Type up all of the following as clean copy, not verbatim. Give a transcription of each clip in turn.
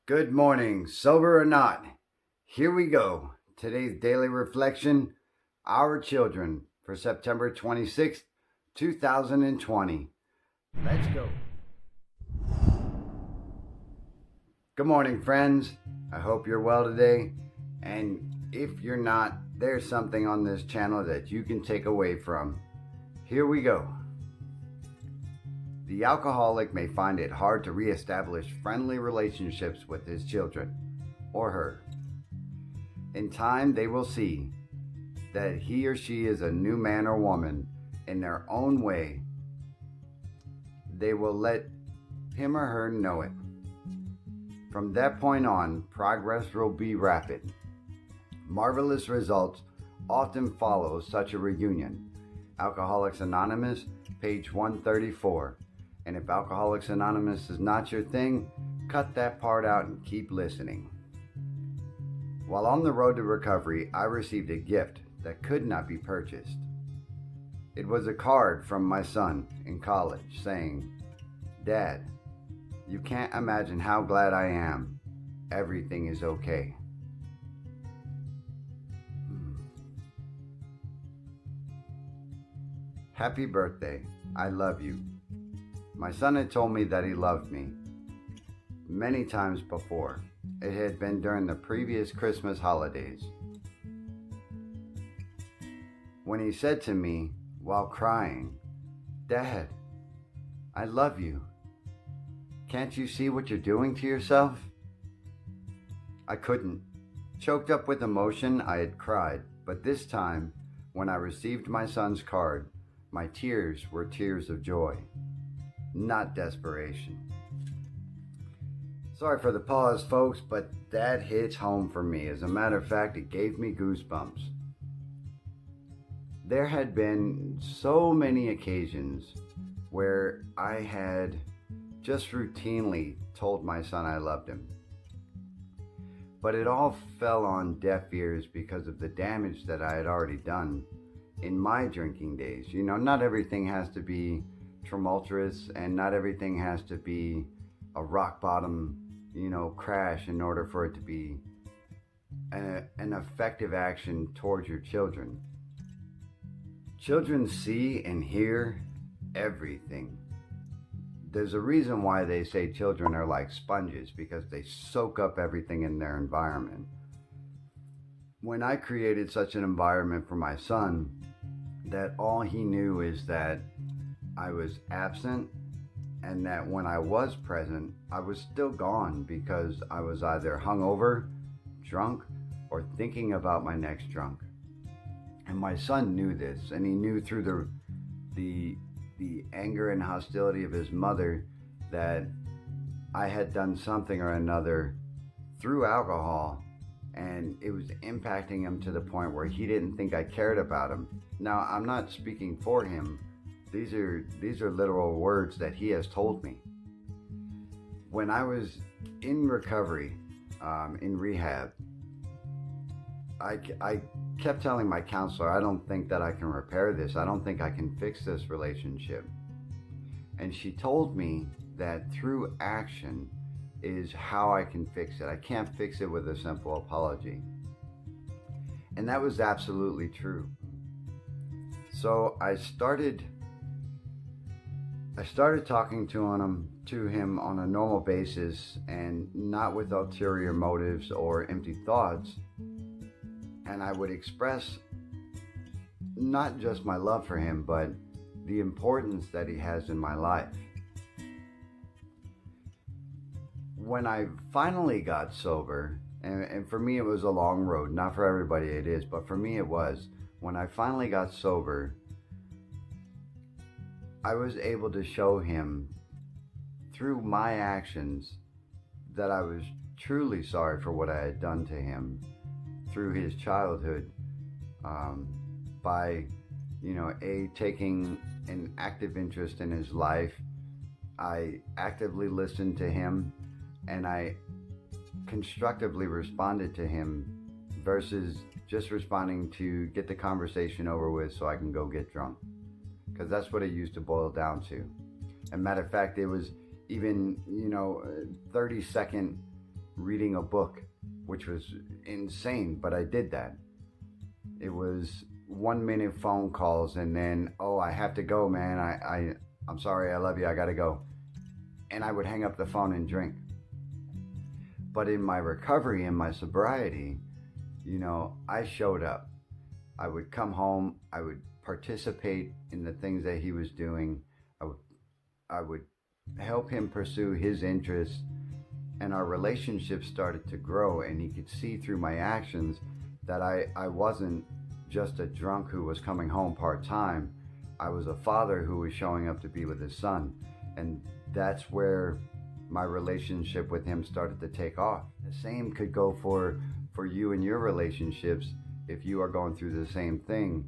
Good morning, sober or not. Here we go. Today's daily reflection, our children, for September 26th, 2020. Let's go. Good morning, friends. I hope you're well today. And if you're not, there's something on this channel that you can take away from. Here we go. The alcoholic may find it hard to reestablish friendly relationships with his children or her. In time, they will see that he or she is a new man or woman in their own way. They will let him or her know it. From that point on, progress will be rapid. Marvelous results often follow such a reunion. Alcoholics Anonymous, page 134. And if Alcoholics Anonymous is not your thing, cut that part out and keep listening. While on the road to recovery, I received a gift that could not be purchased. It was a card from my son in college saying, "Dad, you can't imagine how glad I am. Everything is okay." Happy birthday. I love you. My son had told me that he loved me many times before. It had been during the previous Christmas holidays, when he said to me while crying, "Dad, I love you. Can't you see what you're doing to yourself?" I couldn't. Choked up with emotion, I had cried, but this time, when I received my son's card, my tears were tears of joy, not desperation. Sorry for the pause, folks, but that hits home for me. As a matter of fact, it gave me goosebumps. There had been so many occasions where I had just routinely told my son I loved him. But it all fell on deaf ears because of the damage that I had already done in my drinking days. Not everything has to be tumultuous, and not everything has to be a rock bottom, crash in order for it to be an effective action towards your children. Children see and hear everything. There's a reason why they say children are like sponges, because they soak up everything in their environment. When I created such an environment for my son that all he knew is that I was absent, and that when I was present, I was still gone because I was either hungover, drunk, or thinking about my next drunk. And my son knew this, and he knew through the anger and hostility of his mother that I had done something or another through alcohol, and it was impacting him to the point where he didn't think I cared about him. Now, I'm not speaking for him. These are literal words that he has told me. When I was in recovery, in rehab, I kept telling my counselor, I don't think that I can repair this. I don't think I can fix this relationship. And she told me that through action is how I can fix it. I can't fix it with a simple apology. And that was absolutely true. So I started talking to him on a normal basis, and not with ulterior motives or empty thoughts. And I would express not just my love for him, but the importance that he has in my life. When I finally got sober, and for me it was a long road, not for everybody it is, but for me it was. When I finally got sober, I was able to show him through my actions that I was truly sorry for what I had done to him through his childhood, by taking an active interest in his life. I actively listened to him, and I constructively responded to him versus just responding to get the conversation over with so I can go get drunk, because that's what it used to boil down to. And matter of fact, it was even 30-second reading a book, which was insane, but I did that. It was 1 minute phone calls, and then, oh, I have to go, man. I'm sorry, I love you, I gotta go. And I would hang up the phone and drink. But in my recovery, in my sobriety, I showed up. I would come home, I would participate in the things that he was doing. I would help him pursue his interests, and our relationship started to grow, and he could see through my actions that I wasn't just a drunk who was coming home part-time. I was a father who was showing up to be with his son, and that's where my relationship with him started to take off. The same could go for you and your relationships. If you are going through the same thing,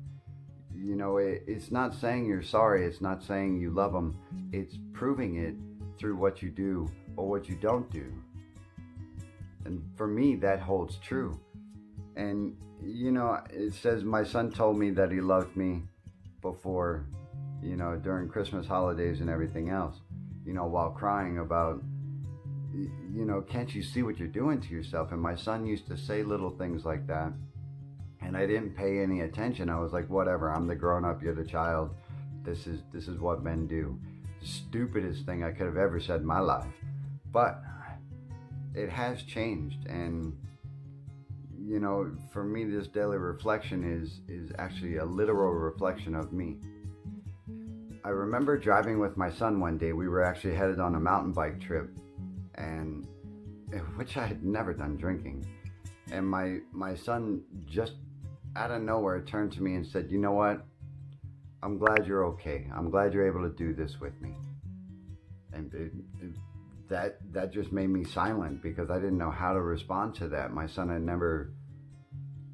it's not saying you're sorry, it's not saying you love them, it's proving it through what you do or what you don't do. And for me, that holds true. And it says my son told me that he loved me before, during Christmas holidays and everything else, while crying about, can't you see what you're doing to yourself? And my son used to say little things like that, and I didn't pay any attention. I was like, whatever, I'm the grown-up, you're the child. This is what men do. Stupidest thing I could have ever said in my life. But it has changed, and for me, this daily reflection is actually a literal reflection of me. I remember driving with my son one day. We were actually headed on a mountain bike trip, and which I had never done drinking. And my son just out of nowhere turned to me and said, "You know what? I'm glad you're okay. I'm glad you're able to do this with me." And that just made me silent, because I didn't know how to respond to that. My son had never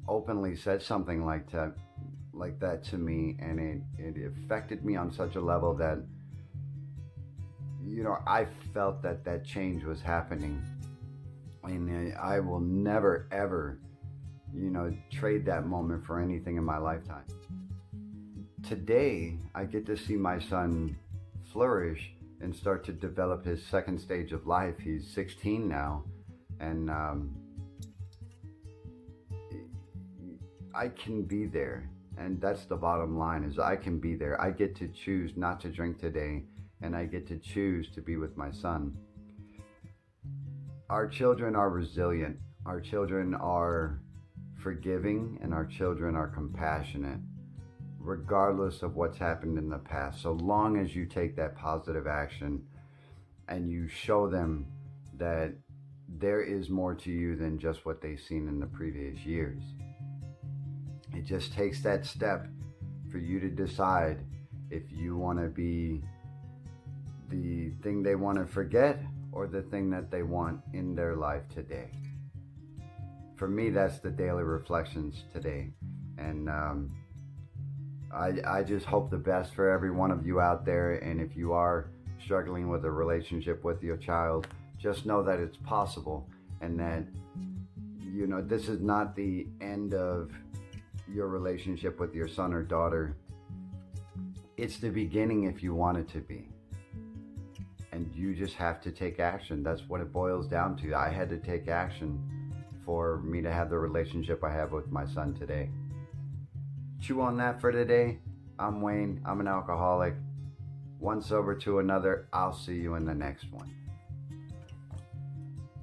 openly said something like that to me, and it affected me on such a level that I felt that change was happening, and I will never ever trade that moment for anything in my lifetime. Today I get to see my son flourish and start to develop his second stage of life. He's 16 now, and I can be there, and that's the bottom line, is I can be there. I get to choose not to drink today, and I get to choose to be with my son. Our children are resilient. Our children are forgiving, and our children are compassionate, regardless of what's happened in the past. So long as you take that positive action and you show them that there is more to you than just what they've seen in the previous years. It just takes that step for you to decide if you want to be the thing they want to forget or the thing that they want in their life today. For me, that's the daily reflections today. And I just hope the best for every one of you out there. And if you are struggling with a relationship with your child, just know that it's possible, and that this is not the end of your relationship with your son or daughter. It's the beginning if you want it to be. And you just have to take action. That's what it boils down to. I had to take action for me to have the relationship I have with my son today. Chew on that for today. I'm Wayne. I'm an alcoholic. One sober to another. I'll see you in the next one.